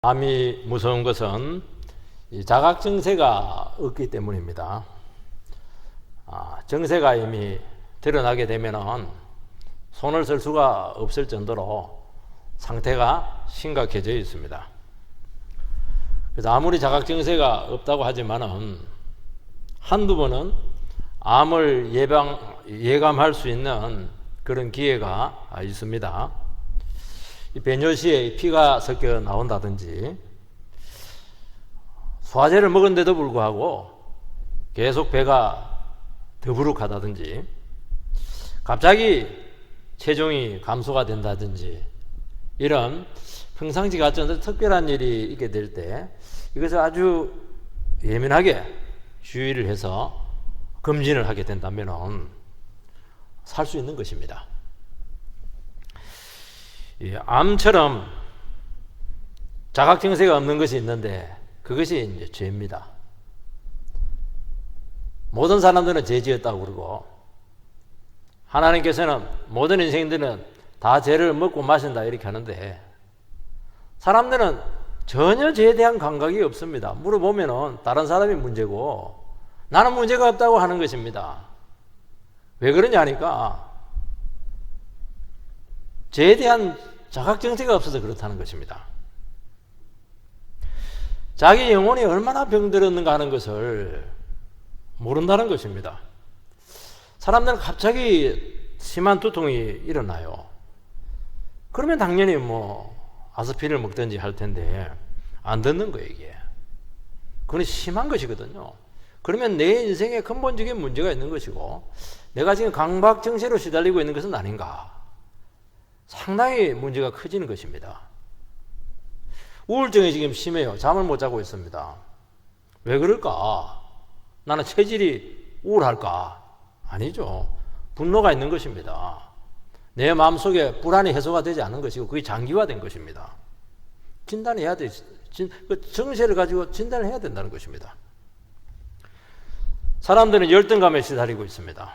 암이 무서운 것은 이 자각증세가 없기 때문입니다. 증세가 이미 드러나게 되면은 손을 쓸 수가 없을 정도로 상태가 심각해져 있습니다. 그래서 아무리 자각증세가 없다고 하지만은 한두 번은 암을 예감할 수 있는 그런 기회가 있습니다. 배뇨시에 피가 섞여 나온다든지, 소화제를 먹은데도 불구하고 계속 배가 더부룩하다든지, 갑자기 체중이 감소가 된다든지, 이런 평상시 같지 않은 특별한 일이 있게 될 때 이것을 아주 예민하게 주의를 해서 검진을 하게 된다면 살 수 있는 것입니다. 암처럼 자각증세가 없는 것이 있는데 그것이 이제 죄입니다. 모든 사람들은 죄 지었다고 그러고, 하나님께서는 모든 인생들은 다 죄를 먹고 마신다 이렇게 하는데, 사람들은 전혀 죄에 대한 감각이 없습니다. 물어보면은 다른 사람이 문제고 나는 문제가 없다고 하는 것입니다. 왜 그러냐 하니까 죄에 대한 자각증세가 없어서 그렇다는 것입니다. 자기 영혼이 얼마나 병들었는가 하는 것을 모른다는 것입니다. 사람들은 갑자기 심한 두통이 일어나요. 그러면 당연히 아스피린을 먹든지 할 텐데 안 듣는 거예요, 이게. 그건 심한 것이거든요. 그러면 내 인생에 근본적인 문제가 있는 것이고, 내가 지금 강박증세로 시달리고 있는 것은 아닌가. 상당히 문제가 커지는 것입니다. 우울증이 지금 심해요. 잠을 못 자고 있습니다. 왜 그럴까? 나는 체질이 우울할까? 아니죠. 분노가 있는 것입니다. 내 마음속에 불안이 해소가 되지 않은 것이고 그게 장기화된 것입니다. 진단해야 돼. 그 정세를 가지고 진단을 해야 된다는 것입니다. 사람들은 열등감에 시달리고 있습니다.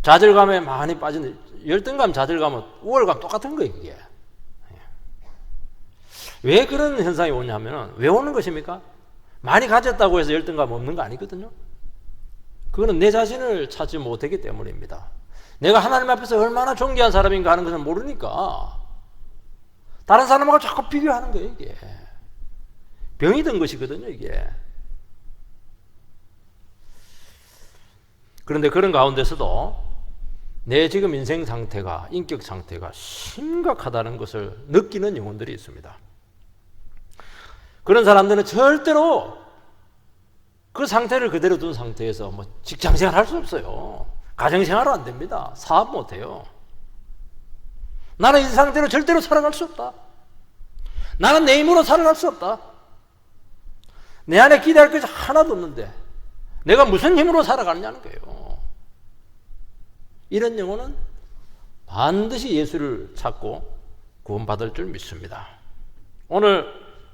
좌절감에 많이 빠진, 열등감, 좌절감은 우월감 똑같은 거예요, 이게. 왜 그런 현상이 오냐면, 왜 오는 것입니까? 많이 가졌다고 해서 열등감 없는 거 아니거든요. 그거는 내 자신을 찾지 못했기 때문입니다. 내가 하나님 앞에서 얼마나 존귀한 사람인가 하는 것을 모르니까 다른 사람하고 자꾸 비교하는 거예요, 이게. 병이 든 것이거든요, 이게. 그런데 그런 가운데서도 내 지금 인생 상태가, 인격 상태가 심각하다는 것을 느끼는 영혼들이 있습니다. 그런 사람들은 절대로 그 상태를 그대로 둔 상태에서 직장생활 할 수 없어요. 가정생활은 안 됩니다. 사업 못 해요. 나는 이 상태로 절대로 살아갈 수 없다. 나는 내 힘으로 살아갈 수 없다. 내 안에 기대할 것이 하나도 없는데 내가 무슨 힘으로 살아가느냐는 거예요. 이런 영혼은 반드시 예수를 찾고 구원받을 줄 믿습니다. 오늘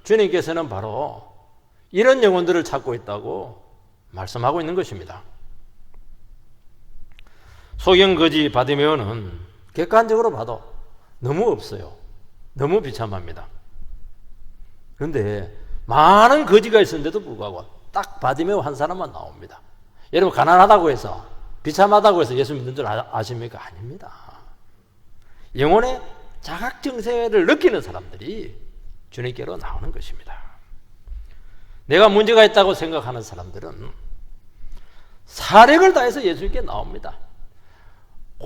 주님께서는 바로 이런 영혼들을 찾고 있다고 말씀하고 있는 것입니다. 소경거지 바디메오는 객관적으로 봐도 너무 없어요. 너무 비참합니다. 그런데 많은 거지가 있었는데도 불구하고 딱 바디메오 한 사람만 나옵니다. 여러분, 가난하다고 해서, 비참하다고 해서 예수 믿는 줄 아십니까? 아닙니다. 영혼의 자각증세를 느끼는 사람들이 주님께로 나오는 것입니다. 내가 문제가 있다고 생각하는 사람들은 사력을 다해서 예수님께 나옵니다.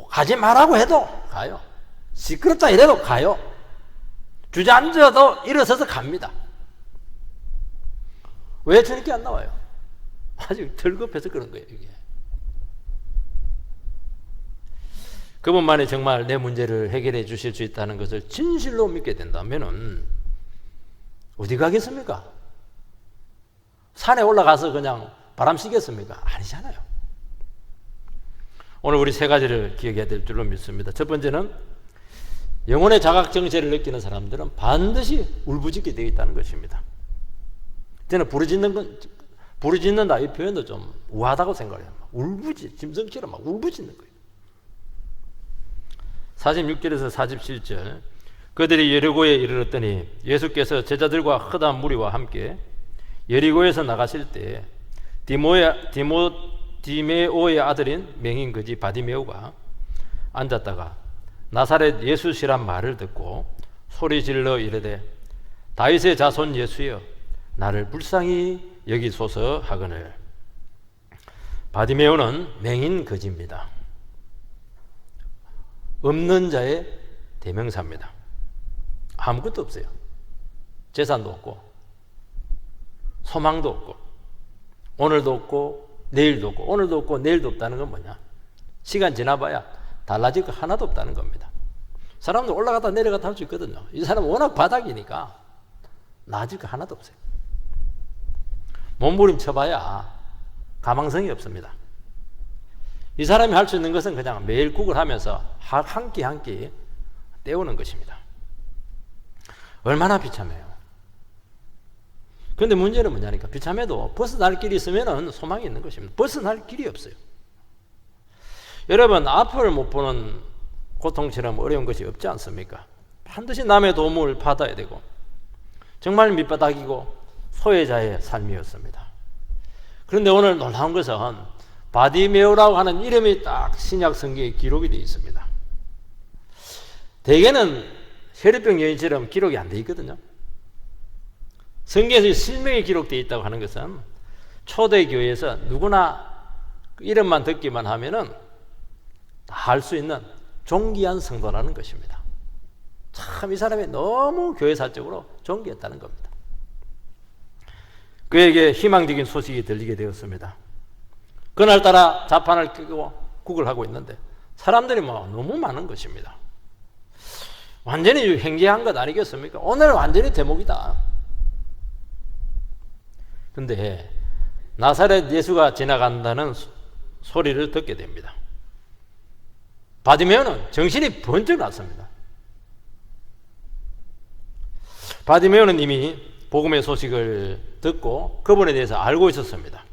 가지 말라고 해도 가요. 시끄럽다 이래도 가요. 주저앉아도 일어서서 갑니다. 왜 주님께 안 나와요? 아직 덜 급해서 그런 거예요, 이게. 그분만이 정말 내 문제를 해결해 주실 수 있다는 것을 진실로 믿게 된다면 어디 가겠습니까? 산에 올라가서 그냥 바람 쐬겠습니까? 아니잖아요. 오늘 우리 세 가지를 기억해야 될 줄로 믿습니다. 첫 번째는 영혼의 자각정체를 느끼는 사람들은 반드시 울부짖게 되어 있다는 것입니다. 저는 부르짖는다 이 표현도 좀 우아하다고 생각해요. 짐승처럼 막 울부짖는 거예요. 46절에서 47절 그들이 여리고에 이르렀더니 예수께서 제자들과 크다 무리와 함께 여리고에서 나가실 때 디메오의 아들인 맹인 거지 바디메오가 앉았다가 나사렛 예수시란 말을 듣고 소리 질러 이르되 다윗의 자손 예수여 나를 불쌍히 여기소서 하거늘. 바디메오는 맹인 거지입니다. 없는 자의 대명사입니다. 아무것도 없어요. 재산도 없고 소망도 없고 오늘도 없고 내일도 없고 오늘도 없고 내일도 없다는 건 뭐냐? 시간 지나봐야 달라질 거 하나도 없다는 겁니다. 사람들 올라갔다 내려갔다 할 수 있거든요. 이 사람은 워낙 바닥이니까 나아질 거 하나도 없어요. 몸부림쳐봐야 가망성이 없습니다. 이 사람이 할 수 있는 것은 그냥 매일 국을 하면서 한 끼 한 끼 때우는 것입니다. 얼마나 비참해요. 그런데 문제는 뭐냐니까 비참해도 벗어날 길이 있으면 소망이 있는 것입니다. 벗어날 길이 없어요. 여러분 앞을 못 보는 고통처럼 어려운 것이 없지 않습니까? 반드시 남의 도움을 받아야 되고 정말 밑바닥이고 소외자의 삶이었습니다. 그런데 오늘 놀라운 것은 바디메오라고 하는 이름이 딱 신약 성경에 기록이 되어 있습니다. 대개는 혈액병 여인처럼 기록이 안 되어 있거든요. 성경에서 실명이 기록되어 있다고 하는 것은 초대교회에서 누구나 이름만 듣기만 하면은 다 알 수 있는 존귀한 성도라는 것입니다. 참 이 사람이 너무 교회사적으로 존귀했다는 겁니다. 그에게 희망적인 소식이 들리게 되었습니다. 그날따라 자판을 끄고 국을 하고 있는데 사람들이 너무 많은 것입니다. 완전히 횡재한 것 아니겠습니까? 오늘 완전히 대목이다. 근데 나사렛 예수가 지나간다는 소리를 듣게 됩니다. 바디메오는 정신이 번쩍 났습니다. 바디메오는 이미 복음의 소식을 듣고 그분에 대해서 알고 있었습니다.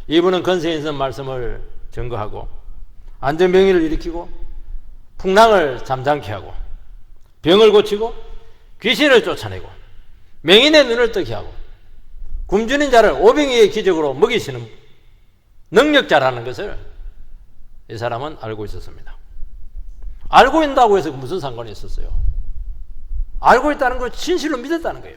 이분은 권세 있는 말씀을 증거하고 안전병의를 일으키고 풍랑을 잠잠케 하고 병을 고치고 귀신을 쫓아내고 맹인의 눈을 뜨게 하고 굶주린 자를 오병이의 기적으로 먹이시는 능력자라는 것을 이 사람은 알고 있었습니다. 알고 있다고 해서 무슨 상관이 있었어요? 알고 있다는 걸 진실로 믿었다는 거예요.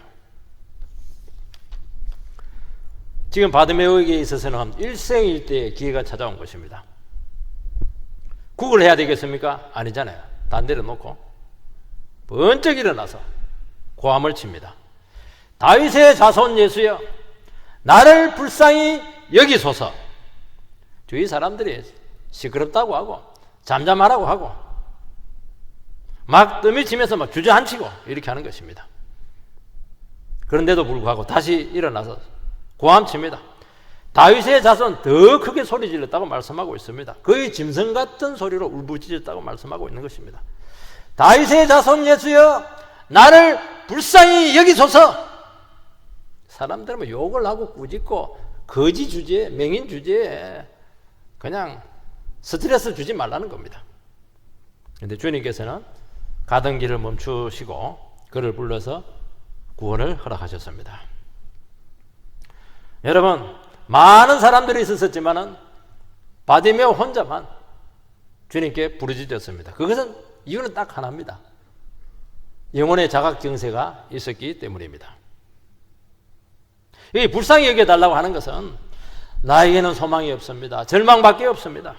지금 바디메오에게 있어서는 일생일대의 기회가 찾아온 것입니다. 국을 해야 되겠습니까? 아니잖아요. 다 내려놓고 번쩍 일어나서 고함을 칩니다. 다윗의 자손 예수여 나를 불쌍히 여기소서. 주위 사람들이 시끄럽다고 하고 잠잠하라고 하고 막 뜸이 치면서 막 주저앉히고 이렇게 하는 것입니다. 그런데도 불구하고 다시 일어나서 고함칩니다. 다윗의 자손 더 크게 소리 질렀다고 말씀하고 있습니다. 거의 짐승 같은 소리로 울부짖었다고 말씀하고 있는 것입니다. 다윗의 자손 예수여 나를 불쌍히 여기소서. 사람들은 욕을 하고 꾸짖고 거지 주제에 맹인 주제에 그냥 스트레스 주지 말라는 겁니다. 그런데 주님께서는 가던 길을 멈추시고 그를 불러서 구원을 허락하셨습니다. 여러분 많은 사람들이 있었지만은 바디메오 혼자만 주님께 부르짖었습니다. 그것은 이유는 딱 하나입니다. 영혼의 자각경세가 있었기 때문입니다. 이 불쌍히 여겨달라고 하는 것은 나에게는 소망이 없습니다. 절망밖에 없습니다.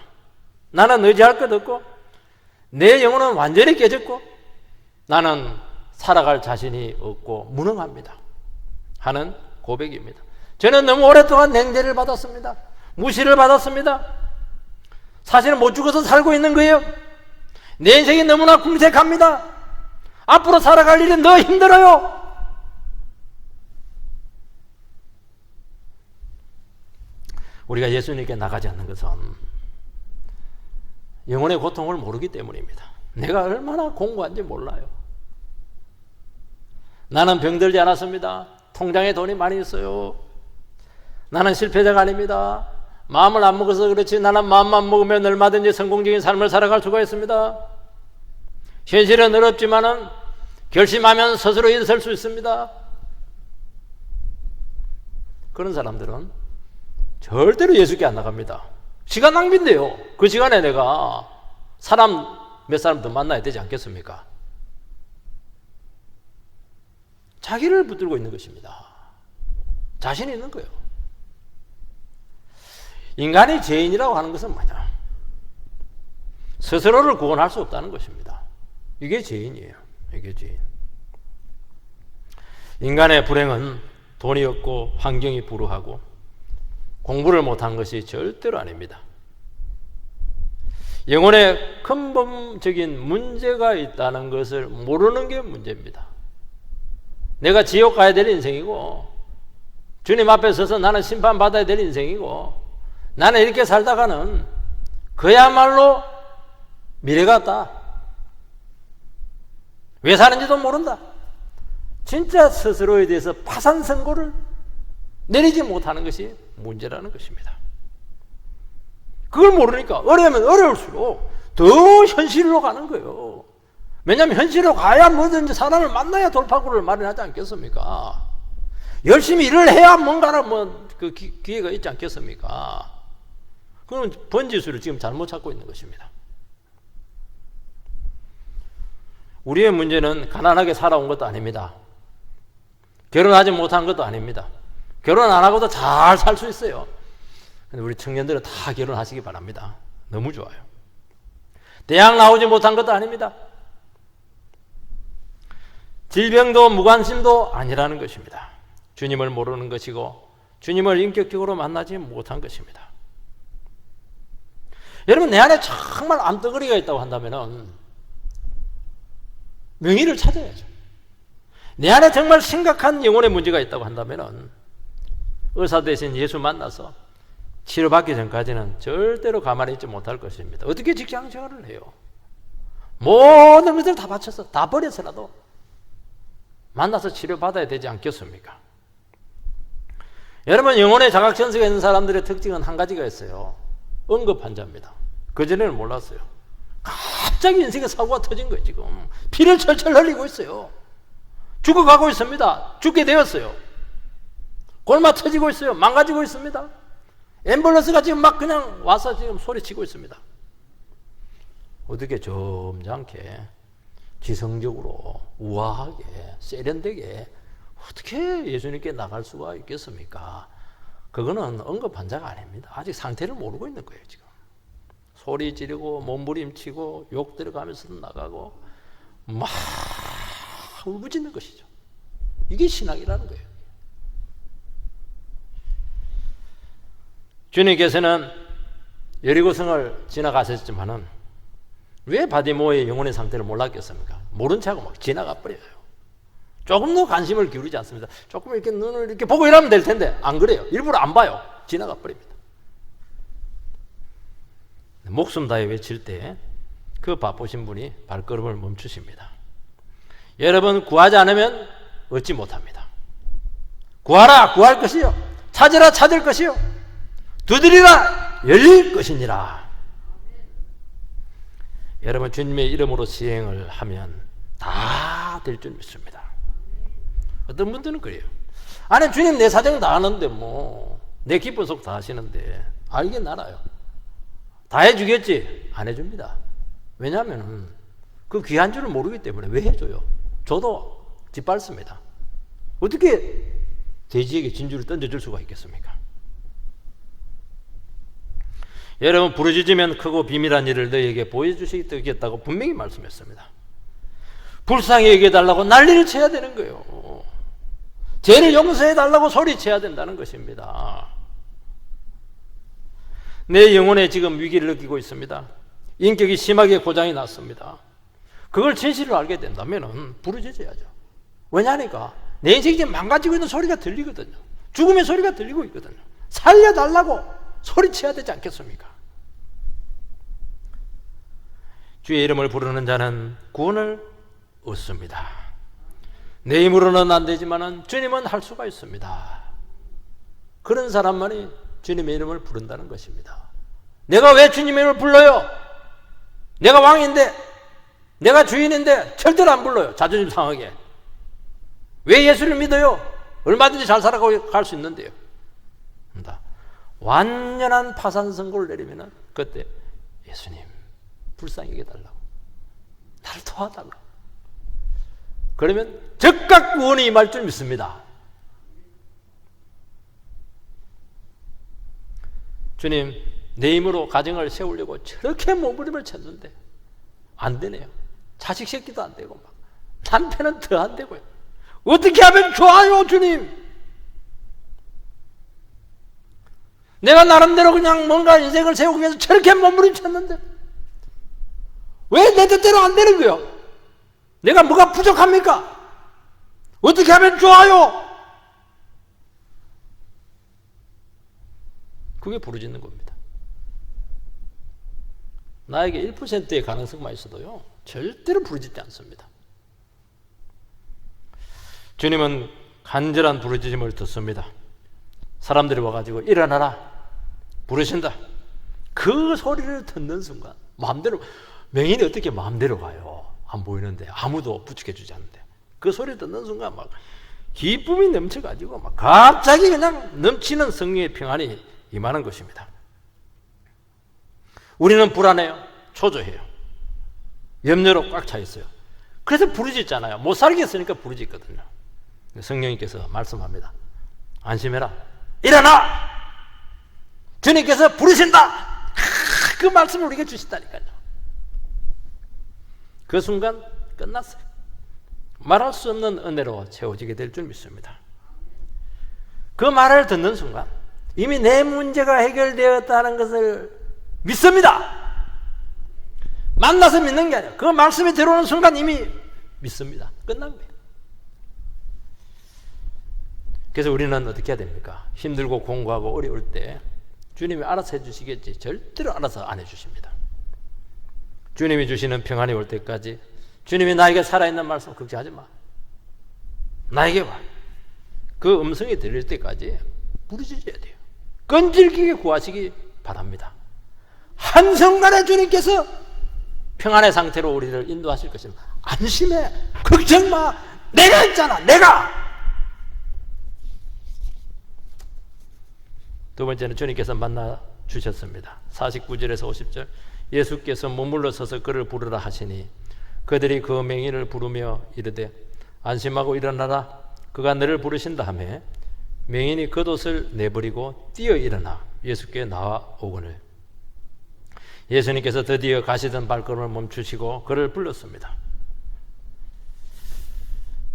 나는 의지할 것 없고 내 영혼은 완전히 깨졌고 나는 살아갈 자신이 없고 무능합니다 하는 고백입니다. 저는 너무 오랫동안 냉대를 받았습니다. 무시를 받았습니다. 사실은 못 죽어서 살고 있는 거예요. 내 인생이 너무나 궁색합니다. 앞으로 살아갈 일이 너무 힘들어요. 우리가 예수님께 나가지 않는 것은 영혼의 고통을 모르기 때문입니다. 내가 얼마나 공부한지 몰라요. 나는 병들지 않았습니다. 통장에 돈이 많이 있어요. 나는 실패자가 아닙니다. 마음을 안 먹어서 그렇지 나는 마음만 먹으면 얼마든지 성공적인 삶을 살아갈 수가 있습니다. 현실은 어렵지만은 결심하면 스스로 일어설 수 있습니다. 그런 사람들은 절대로 예수께 안 나갑니다. 시간 낭비인데요. 그 시간에 내가 몇 사람 더 만나야 되지 않겠습니까? 자기를 붙들고 있는 것입니다. 자신이 있는 거예요. 인간이 죄인이라고 하는 것은 뭐냐? 스스로를 구원할 수 없다는 것입니다. 이게 죄인이에요. 이게 죄인. 인간의 불행은 돈이 없고 환경이 불우하고 공부를 못한 것이 절대로 아닙니다. 영혼에 근본적인 문제가 있다는 것을 모르는 게 문제입니다. 내가 지옥 가야 될 인생이고 주님 앞에 서서 나는 심판받아야 될 인생이고 나는 이렇게 살다가는 그야말로 미래가 없다. 왜 사는지도 모른다. 진짜 스스로에 대해서 파산 선고를 내리지 못하는 것이 문제라는 것입니다. 그걸 모르니까 어려우면 어려울수록 더 현실로 가는 거예요. 왜냐하면 현실로 가야 뭐든지 사람을 만나야 돌파구를 마련하지 않겠습니까? 열심히 일을 해야 뭔가를 그 기회가 있지 않겠습니까? 그건 번지수를 지금 잘못 찾고 있는 것입니다. 우리의 문제는 가난하게 살아온 것도 아닙니다. 결혼하지 못한 것도 아닙니다. 결혼 안 하고도 잘 살 수 있어요. 근데 우리 청년들은 다 결혼하시기 바랍니다. 너무 좋아요. 대학 나오지 못한 것도 아닙니다. 질병도 무관심도 아니라는 것입니다. 주님을 모르는 것이고 주님을 인격적으로 만나지 못한 것입니다. 여러분, 내 안에 정말 암덩어리가 있다고 한다면 명의를 찾아야죠. 내 안에 정말 심각한 영혼의 문제가 있다고 한다면 의사 대신 예수 만나서 치료받기 전까지는 절대로 가만히 있지 못할 것입니다. 어떻게 직장 생활을 해요? 모든 것을 다 바쳐서 다 버려서라도 만나서 치료받아야 되지 않겠습니까? 여러분, 영혼의 자각천수가 있는 사람들의 특징은 한 가지가 있어요. 응급환자입니다. 그전에는 몰랐어요. 갑자기 인생의 사고가 터진 거예요. 지금 피를 철철 흘리고 있어요. 죽어가고 있습니다. 죽게 되었어요. 골마 터지고 있어요. 망가지고 있습니다. 앰뷸런스가 지금 막 그냥 와서 지금 소리치고 있습니다. 어떻게 점잖게 지성적으로 우아하게 세련되게 어떻게 예수님께 나갈 수가 있겠습니까? 그거는 응급환자가 아닙니다. 아직 상태를 모르고 있는 거예요. 지금 소리 지르고 몸부림치고 욕 들어가면서 나가고 막 울부짖는 것이죠. 이게 신앙이라는 거예요. 주님께서는 여리고성을 지나가셨지만은 왜 바디모의 영혼의 상태를 몰랐겠습니까? 모른 척하고 막 지나가 버려요. 조금 더 관심을 기울이지 않습니다. 조금 이렇게 눈을 이렇게 보고 이러면 될 텐데 안 그래요. 일부러 안 봐요. 지나가 버립니다. 목숨 다해 외칠 때 그 바쁘신 분이 발걸음을 멈추십니다. 여러분, 구하지 않으면 얻지 못합니다. 구하라 구할 것이요, 찾으라 찾을 것이요, 두드리라 열릴 것이니라. 여러분, 주님의 이름으로 시행을 하면 다 될 줄 믿습니다. 어떤 분들은 그래요. 아니, 주님 내 사정 다 하는데 내 기쁜 속 다 하시는데 알긴 알아요. 다 해주겠지? 안 해줍니다. 왜냐하면 그 귀한 줄을 모르기 때문에. 왜 해줘요? 저도 짓밟습니다. 어떻게 돼지에게 진주를 던져줄 수가 있겠습니까? 여러분, 부르짖으면 크고 비밀한 일을 너희에게 보여주시겠다고 분명히 말씀했습니다. 불쌍히 여겨달라고 난리를 쳐야 되는 거예요. 죄를 용서해달라고 소리쳐야 된다는 것입니다. 내 영혼에 지금 위기를 느끼고 있습니다. 인격이 심하게 고장이 났습니다. 그걸 진실을 알게 된다면 부르짖어야죠. 왜냐하니까 내 인생이 지금 망가지고 있는 소리가 들리거든요. 죽음의 소리가 들리고 있거든요. 살려달라고 소리쳐야 되지 않겠습니까? 주의 이름을 부르는 자는 구원을 얻습니다. 내 힘으로는 안 되지만 주님은 할 수가 있습니다. 그런 사람만이 주님의 이름을 부른다는 것입니다. 내가 왜 주님의 이름을 불러요? 내가 왕인데, 내가 주인인데 절대로 안 불러요. 자존심 상하게. 왜 예수를 믿어요? 얼마든지 잘 살아가고 갈 수 있는데요. 완전한 파산 선고를 내리면은 그때 예수님 불쌍히 여겨달라고, 나를 도와달라고. 그러면 즉각 구원이 임할 줄 믿습니다. 주님, 내 힘으로 가정을 세우려고 저렇게 몸부림을 쳤는데 안 되네요. 자식 새끼도 안 되고 막 남편은 더 안 되고요. 어떻게 하면 좋아요, 주님? 내가 나름대로 그냥 뭔가 인생을 세우기 위해서 저렇게 몸부림쳤는데 왜 내 뜻대로 안 되는 거예요? 내가 뭐가 부족합니까? 어떻게 하면 좋아요? 그게 부르짖는 겁니다. 나에게 1%의 가능성만 있어도요, 절대로 부르짖지 않습니다. 주님은 간절한 부르짖음을 듣습니다. 사람들이 와가지고 일어나라 부르신다. 그 소리를 듣는 순간 마음대로, 맹인이 어떻게 마음대로 가요? 안 보이는데, 아무도 부축해주지 않는데 그 소리 듣는 순간 막 기쁨이 넘쳐가지고 막 갑자기 그냥 넘치는 성령의 평안이 임하는 것입니다. 우리는 불안해요. 초조해요. 염려로 꽉 차 있어요. 그래서 부르짖잖아요. 못 살겠으니까 부르짖거든요. 성령님께서 말씀합니다. 안심해라. 일어나! 주님께서 부르신다! 그 말씀을 우리에게 주신다니까요. 그 순간 끝났어요. 말할 수 없는 은혜로 채워지게 될 줄 믿습니다. 그 말을 듣는 순간 이미 내 문제가 해결되었다는 것을 믿습니다. 만나서 믿는 게 아니라 그 말씀이 들어오는 순간 이미 믿습니다. 끝난 거예요. 그래서 우리는 어떻게 해야 됩니까? 힘들고 공부하고 어려울 때 주님이 알아서 해주시겠지 절대로 알아서 안 해주십니다. 주님이 주시는 평안이 올 때까지, 주님이 나에게 살아있는 말씀 걱정하지 마, 나에게 와, 그 음성이 들릴 때까지 부르짖어야 돼요. 끈질기게 구하시기 바랍니다. 한순간에 주님께서 평안의 상태로 우리를 인도하실 것입니다. 안심해, 걱정 마, 내가 있잖아, 내가. 두 번째는 주님께서 만나 주셨습니다. 49절에서 50절, 예수께서 머물러 서서 그를 부르라 하시니 그들이 그 맹인을 부르며 이르되 안심하고 일어나라, 그가 너를 부르신다 하며 맹인이 겉옷을 내버리고 뛰어 일어나 예수께 나아오거늘 예수님께서 드디어 가시던 발걸음을 멈추시고 그를 불렀습니다.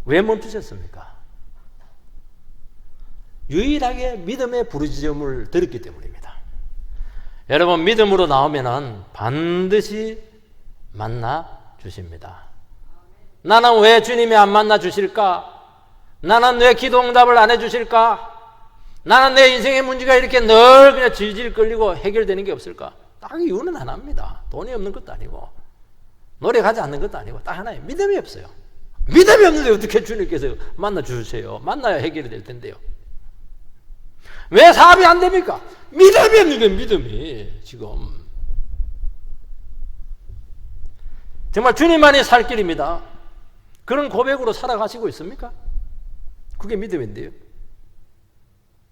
왜 멈추셨습니까? 유일하게 믿음의 부르짖음을 들었기 때문입니다. 여러분, 믿음으로 나오면은 반드시 만나 주십니다. 나는 왜 주님이 안 만나 주실까? 나는 왜 기도 응답을 안 해주실까? 나는 내 인생의 문제가 이렇게 늘 그냥 질질 끌리고 해결되는 게 없을까? 딱 이유는 하나입니다. 돈이 없는 것도 아니고 노력하지 않는 것도 아니고 딱 하나예요. 믿음이 없어요. 믿음이 없는데 어떻게 주님께서 만나 주세요? 만나야 해결이 될 텐데요. 왜 사업이 안 됩니까? 믿음이 없는 게 믿음이 지금 정말 주님만이 살 길입니다. 그런 고백으로 살아가시고 있습니까? 그게 믿음인데요.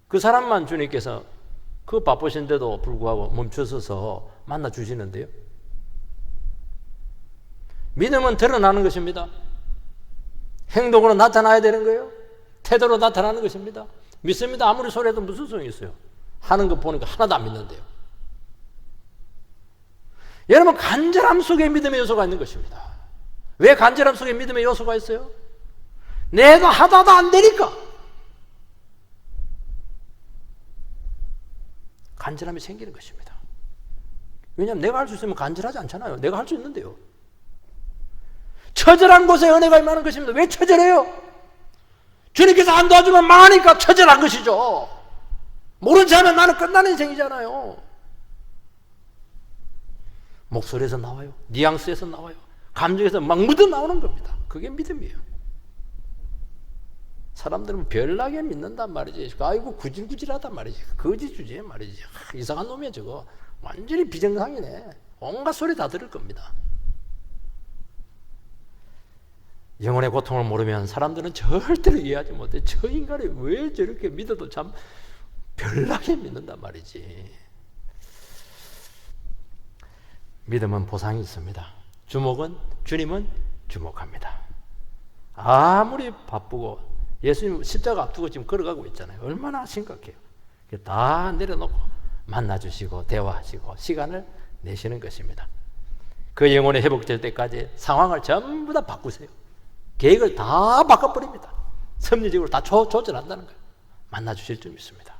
그 사람만 주님께서 그 바쁘신데도 불구하고 멈춰서서 만나 주시는데요. 믿음은 드러나는 것입니다. 행동으로 나타나야 되는 거예요. 태도로 나타나는 것입니다. 믿습니다. 아무리 소리해도 무슨 소용이 있어요? 하는 거 보니까 하나도 안 믿는데요. 여러분, 간절함 속에 믿음의 요소가 있는 것입니다. 왜 간절함 속에 믿음의 요소가 있어요? 내가 하다도 안 되니까. 간절함이 생기는 것입니다. 왜냐하면 내가 할 수 있으면 간절하지 않잖아요. 내가 할 수 있는데요. 처절한 곳에 은혜가 임하는 것입니다. 왜 처절해요? 주님께서 안 도와주면 망하니까 처절한 것이죠. 모른 채 하면 나는 끝나는 인생이잖아요. 목소리에서 나와요. 뉘앙스에서 나와요. 감정에서 막 묻어 나오는 겁니다. 그게 믿음이에요. 사람들은 별나게 믿는단 말이지. 아이고 구질구질하단 말이지. 거짓주제 말이지. 이상한 놈이야 저거. 완전히 비정상이네. 온갖 소리 다 들을 겁니다. 영혼의 고통을 모르면 사람들은 절대로 이해하지 못해. 저 인간이 왜 저렇게 믿어도 참 별나게 믿는단 말이지. 믿음은 보상이 있습니다. 주님은 주목합니다. 아무리 바쁘고 예수님 십자가 앞두고 지금 걸어가고 있잖아요. 얼마나 심각해요. 다 내려놓고 만나주시고 대화하시고 시간을 내시는 것입니다. 그 영혼의 회복될 때까지 상황을 전부 다 바꾸세요. 계획을 다 바꿔버립니다. 섭리적으로 다 조절한다는 거예요. 만나주실 줄 믿습니다.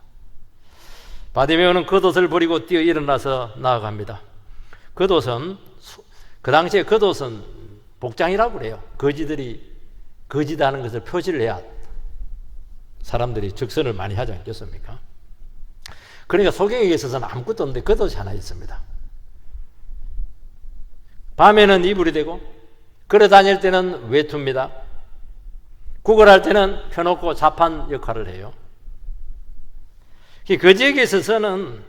바디메오는 겉옷을 버리고 뛰어 일어나서 나아갑니다. 겉옷은 그 당시에 겉옷은 복장이라고 그래요. 거지들이 거지다는 것을 표시를 해야 사람들이 적선을 많이 하지 않겠습니까? 그러니까 소경에게 있어서는 아무것도 없는데 겉옷이 하나 있습니다. 밤에는 이불이 되고 걸어 다닐 때는 외투입니다. 구걸할 때는 펴놓고 자판 역할을 해요. 거지에게 있어서는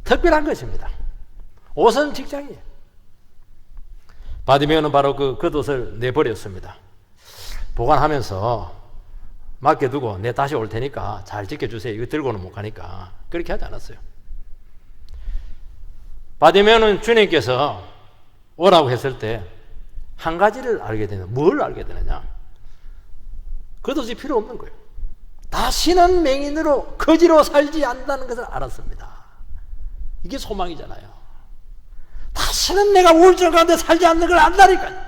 특별한 것입니다. 옷은 직장이에요. 바디메오는 바로 그 겉옷을 내버렸습니다. 보관하면서 맡겨두고 내 다시 올 테니까 잘 지켜주세요. 이거 들고는 못 가니까. 그렇게 하지 않았어요. 바디메오는 주님께서 오라고 했을 때 한 가지를 알게 되는, 뭘 알게 되느냐? 겉옷이 필요 없는 거예요. 다시는 맹인으로 거지로 살지 않는다는 것을 알았습니다. 이게 소망이잖아요. 다시는 내가 우울증 가운데 살지 않는 걸 안다니까요.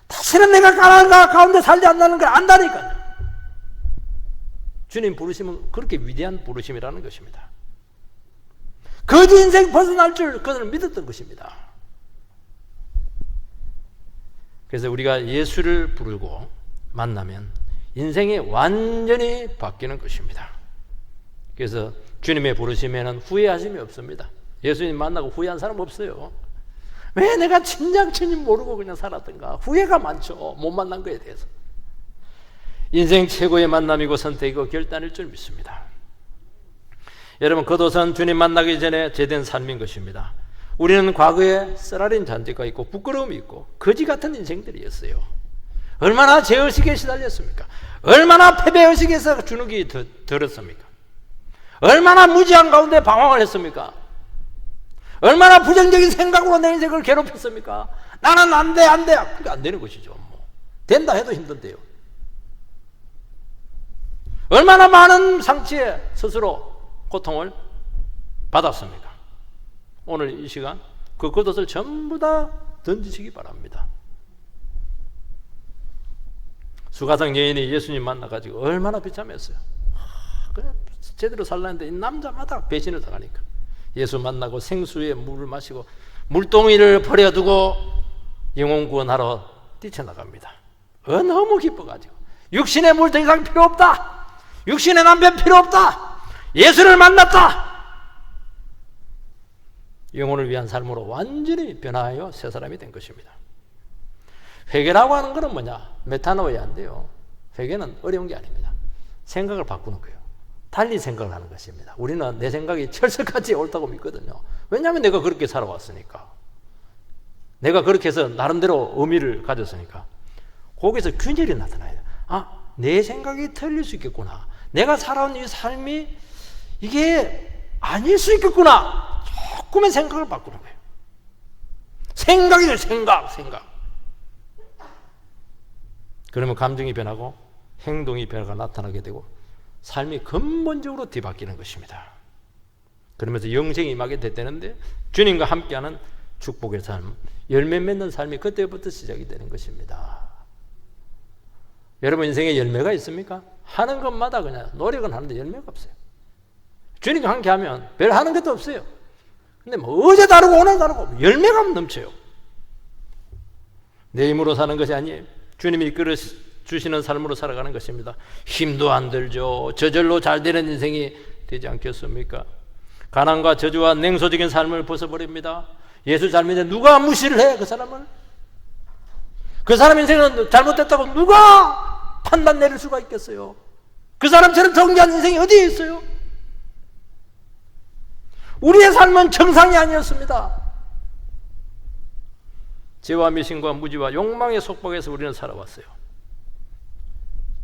다시는 내가 가난한 가운데 살지 않는 걸 안다니까요. 주님 부르심은 그렇게 위대한 부르심이라는 것입니다. 거지 인생 벗어날 줄 그들은 믿었던 것입니다. 그래서 우리가 예수를 부르고 만나면 인생이 완전히 바뀌는 것입니다. 그래서 주님의 부르심에는 후회하심이 없습니다. 예수님 만나고 후회한 사람 없어요. 왜 내가 진작 주님 모르고 그냥 살았던가? 후회가 많죠. 못 만난 거에 대해서. 인생 최고의 만남이고 선택이고 결단일 줄 믿습니다. 여러분, 겉옷은 주님 만나기 전에 제된 삶인 것입니다. 우리는 과거에 쓰라린 잔재가 있고 부끄러움이 있고 거지 같은 인생들이었어요. 얼마나 죄의식에 시달렸습니까? 얼마나 패배의식에서 주눅이 들었습니까? 얼마나 무지한 가운데 방황을 했습니까? 얼마나 부정적인 생각으로 내 인생을 괴롭혔습니까? 나는 안 돼. 그게 안 되는 것이죠. 된다 해도 힘든데요. 얼마나 많은 상처에 스스로 고통을 받았습니까? 오늘 이 시간 그 겉옷을 전부 다 던지시기 바랍니다. 수가성 여인이 예수님 만나가지고 얼마나 비참했어요. 그냥 제대로 살라는데 이 남자마다 배신을 당하니까 예수 만나고 생수에 물을 마시고 물동이를 버려두고 영혼 구원하러 뛰쳐나갑니다. 너무 기뻐가지고 육신의 물 더 이상 필요 없다. 육신의 남편 필요 없다. 예수를 만났다. 영혼을 위한 삶으로 완전히 변화하여 새 사람이 된 것입니다. 회개라고 하는 것은 뭐냐? 메타노야 안 돼요. 회개는 어려운 게 아닙니다. 생각을 바꾸는 거예요. 달리 생각을 하는 것입니다. 우리는 내 생각이 철석같이 옳다고 믿거든요. 왜냐하면 내가 그렇게 살아왔으니까. 내가 그렇게 해서 나름대로 의미를 가졌으니까. 거기서 균열이 나타나요. 내 생각이 틀릴 수 있겠구나. 내가 살아온 이 삶이 이게 아닐 수 있겠구나. 조금의 생각을 바꾸는 거예요. 생각이죠. 생각. 그러면 감정이 변하고 행동이 변화가 나타나게 되고 삶이 근본적으로 뒤바뀌는 것입니다. 그러면서 영생이 임하게 됐다는데 주님과 함께하는 축복의 삶, 열매 맺는 삶이 그때부터 시작이 되는 것입니다. 여러분 인생에 열매가 있습니까? 하는 것마다 그냥 노력은 하는데 열매가 없어요. 주님과 함께하면 별 하는 것도 없어요. 근데 어제 다르고 오늘 다르고 열매가 넘쳐요. 내 힘으로 사는 것이 아니에요. 주님이 이끌어 주시는 삶으로 살아가는 것입니다. 힘도 안 들죠. 저절로 잘 되는 인생이 되지 않겠습니까? 가난과 저주와 냉소적인 삶을 벗어버립니다. 예수 잘 믿는데 누가 무시를 해? 그 사람을? 그 사람 인생은 잘못됐다고 누가 판단 내릴 수가 있겠어요? 그 사람처럼 정직한 인생이 어디에 있어요? 우리의 삶은 정상이 아니었습니다. 죄와 미신과 무지와 욕망의 속박에서 우리는 살아왔어요.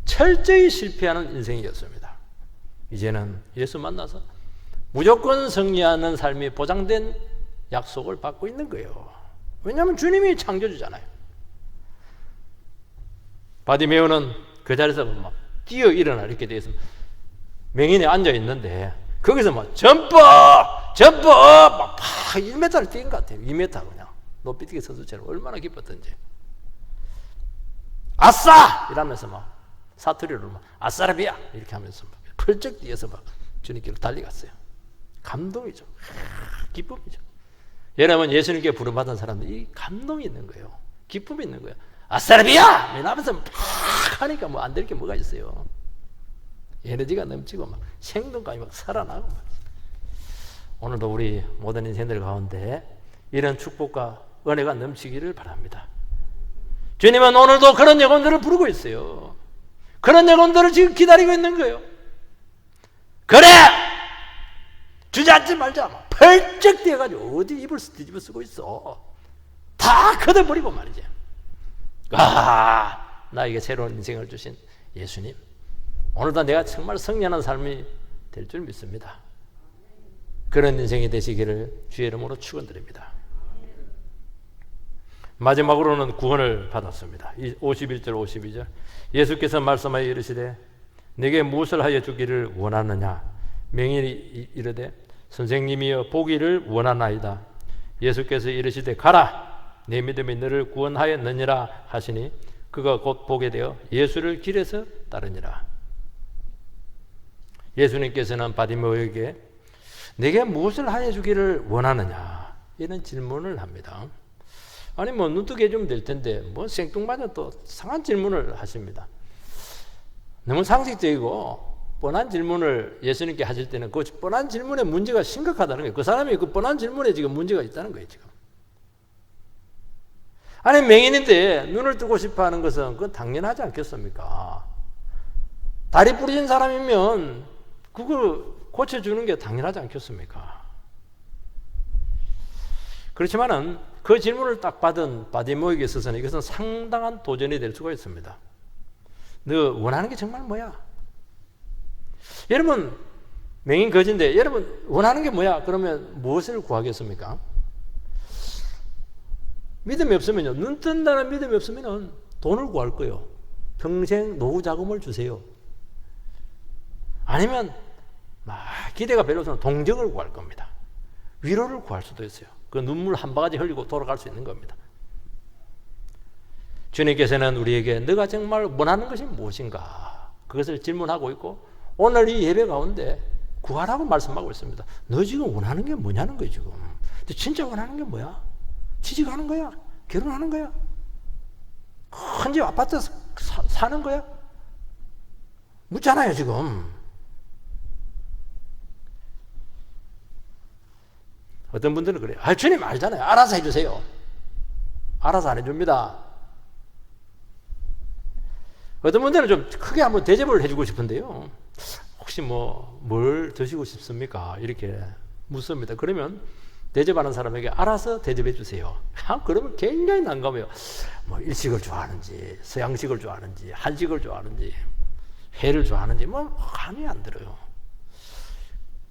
철저히 실패하는 인생이었습니다. 이제는 예수 만나서 무조건 승리하는 삶이 보장된 약속을 받고 있는 거예요. 왜냐하면 주님이 창조주잖아요. 바디메오는 그 자리에서 막 뛰어 일어나 이렇게 돼 있으면 맹인이 앉아 있는데 거기서 막 점프 막 1m를 뛴 것 같아요. 2m 그냥 높이뛰기 선수처럼 얼마나 기뻤던지. 아싸! 이러면서 막 사투리로 막 아싸라비아 이렇게 하면서 막 펄쩍 뛰어서 막 주님께로 달려갔어요. 감동이죠. 기쁨이죠. 여러분 예수님께 부름받은 사람들이 감동이 있는 거예요. 기쁨이 있는 거예요. 아싸라비아! 이러면서 막 하니까 뭐 안 될 게 뭐가 있어요. 에너지가 넘치고 막 생동감이 막 살아나고 막. 오늘도 우리 모든 인생들 가운데 이런 축복과 은혜가 넘치기를 바랍니다. 주님은 오늘도 그런 영혼들을 부르고 있어요. 그런 영혼들을 지금 기다리고 있는 거예요. 그래! 주저앉지 말자. 막 펄쩍 뛰어가지고 어디 입을 뒤집어 쓰고 있어. 다 걷어버리고 말이지. 나에게 새로운 인생을 주신 예수님, 오늘도 내가 정말 승리하는 삶이 될 줄 믿습니다. 그런 인생이 되시기를 주의 이름으로 축원드립니다. 마지막으로는 구원을 받았습니다. 51절 52절 예수께서 말씀하여 이르시되 내게 무엇을 하여 주기를 원하느냐. 맹인이 이르되 선생님이여 보기를 원하나이다. 예수께서 이르시되 가라 내 믿음이 너를 구원하였느니라 하시니 그가 곧 보게 되어 예수를 길에서 따르니라. 예수님께서는 바디메오에게 내게 무엇을 하여 주기를 원하느냐 이런 질문을 합니다. 아니 뭐 눈뜨게 해주면 될 텐데 뭐 생뚱맞은 또 상한 질문을 하십니다. 너무 상식적이고 뻔한 질문을 예수님께 하실 때는 그 뻔한 질문에 문제가 심각하다는 거예요. 그 사람이 그 뻔한 질문에 지금 문제가 있다는 거예요. 지금. 아니 맹인인데 눈을 뜨고 싶어하는 것은 그건 당연하지 않겠습니까? 다리 부러진 사람이면 그걸 고쳐주는 게 당연하지 않겠습니까? 그렇지만은 그 질문을 딱 받은 바디메오에게 있어서는 이것은 상당한 도전이 될 수가 있습니다. 너 원하는 게 정말 뭐야? 여러분 맹인 거지인데 여러분 원하는 게 뭐야? 그러면 무엇을 구하겠습니까? 믿음이 없으면요, 눈 뜬다는 믿음이 없으면 돈을 구할 거예요. 평생 노후 자금을 주세요. 아니면 막 기대가 별로 없으면 동정을 구할 겁니다. 위로를 구할 수도 있어요. 그 눈물 한 바가지 흘리고 돌아갈 수 있는 겁니다. 주님께서는 우리에게 너가 정말 원하는 것이 무엇인가 그것을 질문하고 있고 오늘 이 예배 가운데 구하라고 말씀하고 있습니다. 너 지금 원하는 게 뭐냐는 거예요. 지금 너 진짜 원하는 게 뭐야? 취직하는 거야? 결혼하는 거야? 큰 집 아파트 사는 거야? 묻잖아요 지금. 어떤 분들은 그래요. 주님 알잖아요. 알아서 해주세요. 알아서 안 해줍니다. 어떤 분들은 좀 크게 한번 대접을 해주고 싶은데요. 혹시 뭘 드시고 싶습니까? 이렇게 묻습니다. 그러면 대접하는 사람에게 알아서 대접해 주세요. 그러면 굉장히 난감해요. 일식을 좋아하는지, 서양식을 좋아하는지, 한식을 좋아하는지, 회를 좋아하는지, 감이 안 들어요.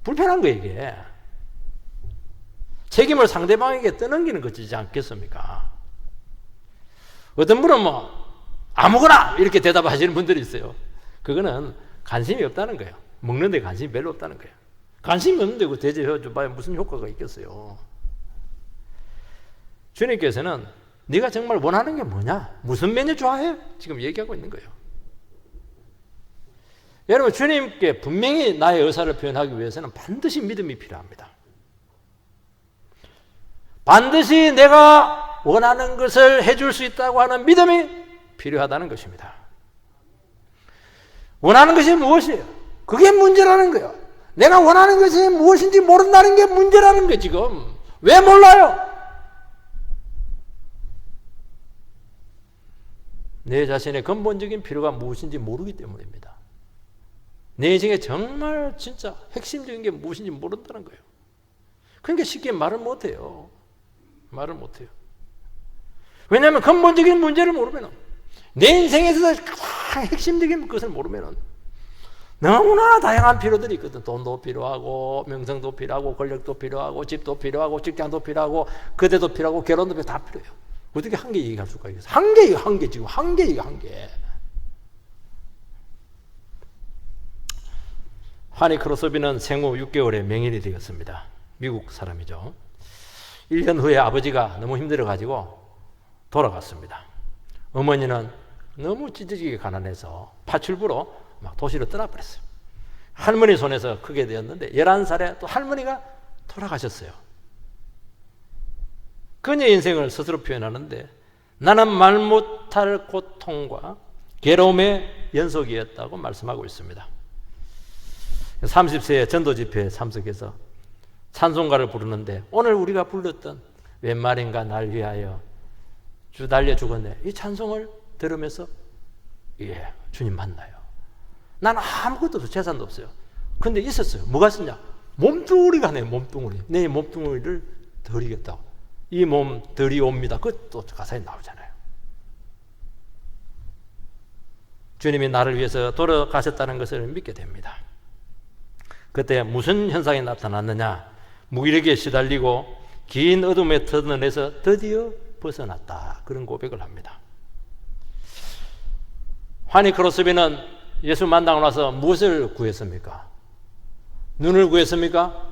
불편한 거예요, 이게. 책임을 상대방에게 떠넘기는 것이지 않겠습니까? 어떤 분은 아무거나 이렇게 대답하시는 분들이 있어요. 그거는 관심이 없다는 거예요. 먹는 데 관심이 별로 없다는 거예요. 관심이 없는데 그 대접해 줘봐야 무슨 효과가 있겠어요. 주님께서는 네가 정말 원하는 게 뭐냐? 무슨 메뉴 좋아해? 지금 얘기하고 있는 거예요. 여러분 주님께 분명히 나의 의사를 표현하기 위해서는 반드시 믿음이 필요합니다. 반드시 내가 원하는 것을 해줄 수 있다고 하는 믿음이 필요하다는 것입니다. 원하는 것이 무엇이에요? 그게 문제라는 거예요. 내가 원하는 것이 무엇인지 모른다는 게 문제라는 거예요. 지금 왜 몰라요? 내 자신의 근본적인 필요가 무엇인지 모르기 때문입니다. 내 인생에 정말 진짜 핵심적인 게 무엇인지 모른다는 거예요. 그러니까 쉽게 말을 못해요. 말을 못해요. 왜냐하면 근본적인 문제를 모르면, 내 인생에서 가장 핵심적인 것을 모르면 너무나 다양한 필요들이 있거든. 돈도 필요하고, 명성도 필요하고, 권력도 필요하고, 집도 필요하고, 직장도 필요하고, 그대도 필요하고, 결혼도 필요하고, 다 필요해요. 어떻게 한 개 얘기할 수가 있겠어? 한 개 지금 한 개. 하니 크로스비는 생후 6개월에 맹인이 되었습니다. 미국 사람이죠. 1년 후에 아버지가 너무 힘들어가지고 돌아갔습니다. 어머니는 너무 찢어지게 가난해서 파출부로 막 도시로 떠나버렸어요. 할머니 손에서 크게 되었는데 11살에 또 할머니가 돌아가셨어요. 그녀의 인생을 스스로 표현하는데 나는 말 못할 고통과 괴로움의 연속이었다고 말씀하고 있습니다. 30세에 전도 집회에 참석해서 찬송가를 부르는데 오늘 우리가 불렀던 웬 말인가 날 위하여 주 달려 죽었네, 이 찬송을 들으면서 주님 만나요. 난 아무것도 없어요. 재산도 없어요. 근데 있었어요. 뭐가 있었냐? 몸뚱어리가 내 몸뚱어리. 내 몸뚱어리를 드리겠다고. 이 몸 드리옵니다. 그것도 가사에 나오잖아요. 주님이 나를 위해서 돌아가셨다는 것을 믿게 됩니다. 그때 무슨 현상이 나타났느냐? 무기력에 시달리고 긴 어둠의 터널에서 드디어 벗어났다. 그런 고백을 합니다. 하니 크로스비는 예수 만나고 나서 무엇을 구했습니까? 눈을 구했습니까?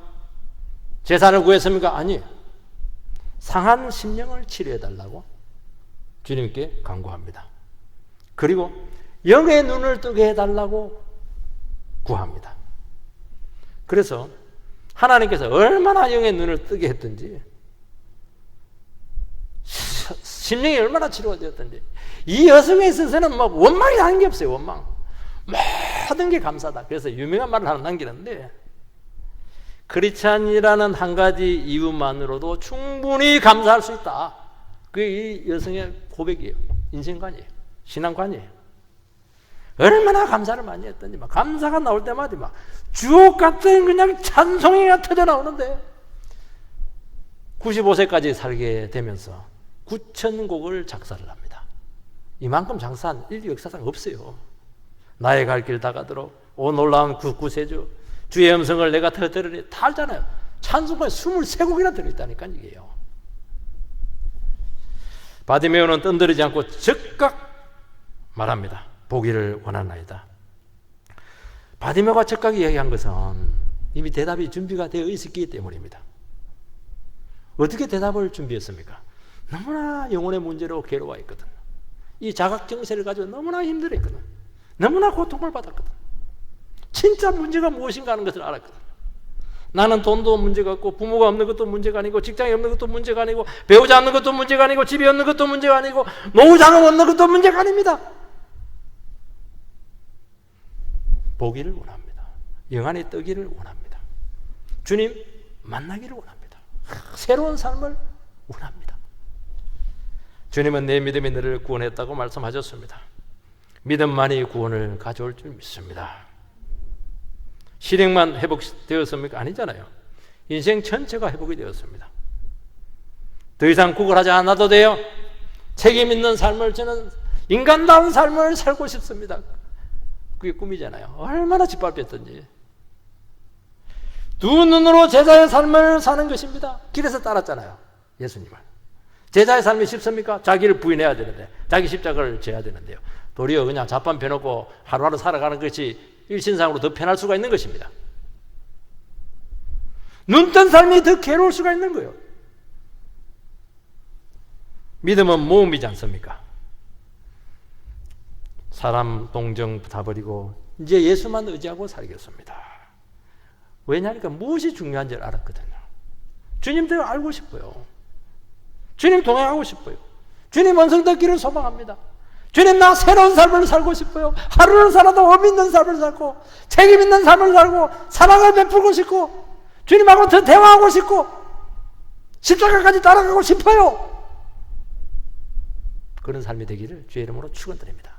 재산을 구했습니까? 아니에요. 상한 심령을 치료해달라고 주님께 간구합니다. 그리고 영의 눈을 뜨게 해달라고 구합니다. 그래서 하나님께서 얼마나 영의 눈을 뜨게 했든지, 심령이 얼마나 치료가 되었든지, 이 여성에 있어서는 막 원망이 나는 게 없어요. 원망. 모든 게 감사다. 그래서 유명한 말을 하나 남기는데, 크리스찬이라는 한 가지 이유만으로도 충분히 감사할 수 있다. 그게 이 여성의 고백이에요. 인생관이에요. 신앙관이에요. 얼마나 감사를 많이 했던지, 막 감사가 나올 때마다 막 주옥 같은 그냥 찬송이가 터져 나오는데, 95세까지 살게 되면서 9,000곡을 작사를 합니다. 이만큼 장사한 인류 역사상 없어요. 나의 갈 길 다가도록 오 놀라운 구세주 주의 음성을 내가 터뜨리니 다 알잖아요. 찬송가에 23곡이나 들어있다니까 이게요. 바디메오는 뜸들이지 않고 즉각 말합니다. 보기를 원하나이다. 바디메오가 즉각 이야기한 것은 이미 대답이 준비가 되어 있었기 때문입니다. 어떻게 대답을 준비했습니까? 너무나 영혼의 문제로 괴로워했거든. 이 자각정세를 가지고 너무나 힘들었거든. 너무나 고통을 받았거든. 진짜 문제가 무엇인가 하는 것을 알았거든. 나는 돈도 문제가 없고, 부모가 없는 것도 문제가 아니고, 직장이 없는 것도 문제가 아니고, 배우자 없는 것도 문제가 아니고, 집이 없는 것도 문제가 아니고, 노후자금 없는 것도 문제가 아닙니다. 보기를 원합니다. 영안이 뜨기를 원합니다. 주님 만나기를 원합니다. 새로운 삶을 원합니다. 주님은 내 믿음이 너를 구원했다고 말씀하셨습니다. 믿음만이 구원을 가져올 줄 믿습니다. 실행만 회복되었습니까? 아니잖아요. 인생 전체가 회복이 되었습니다. 더 이상 구걸하지 않아도 돼요. 책임 있는 삶을, 저는 인간다운 삶을 살고 싶습니다. 그게 꿈이잖아요. 얼마나 짓밟혔던지. 두 눈으로 제자의 삶을 사는 것입니다. 길에서 따랐잖아요, 예수님을. 제자의 삶이 쉽습니까? 자기를 부인해야 되는데, 자기 십자가를 져야 되는데요. 도리어 그냥 잡판 펴놓고 하루하루 살아가는 것이 일신상으로 더 편할 수가 있는 것입니다. 눈뜬 삶이 더 괴로울 수가 있는 거예요. 믿음은 모험이지 않습니까? 사람 동정 다 버리고 이제 예수만 의지하고 살겠습니다. 왜냐하니까 무엇이 중요한지를 알았거든요. 주님도 알고 싶어요. 주님 동행하고 싶어요. 주님 음성 듣기를 소망합니다. 주님, 나 새로운 삶을 살고 싶어요. 하루를 살아도 의미 있는 삶을 살고, 책임 있는 삶을 살고, 사랑을 베풀고 싶고, 주님하고 더 대화하고 싶고, 십자가까지 따라가고 싶어요. 그런 삶이 되기를 주의 이름으로 축원드립니다.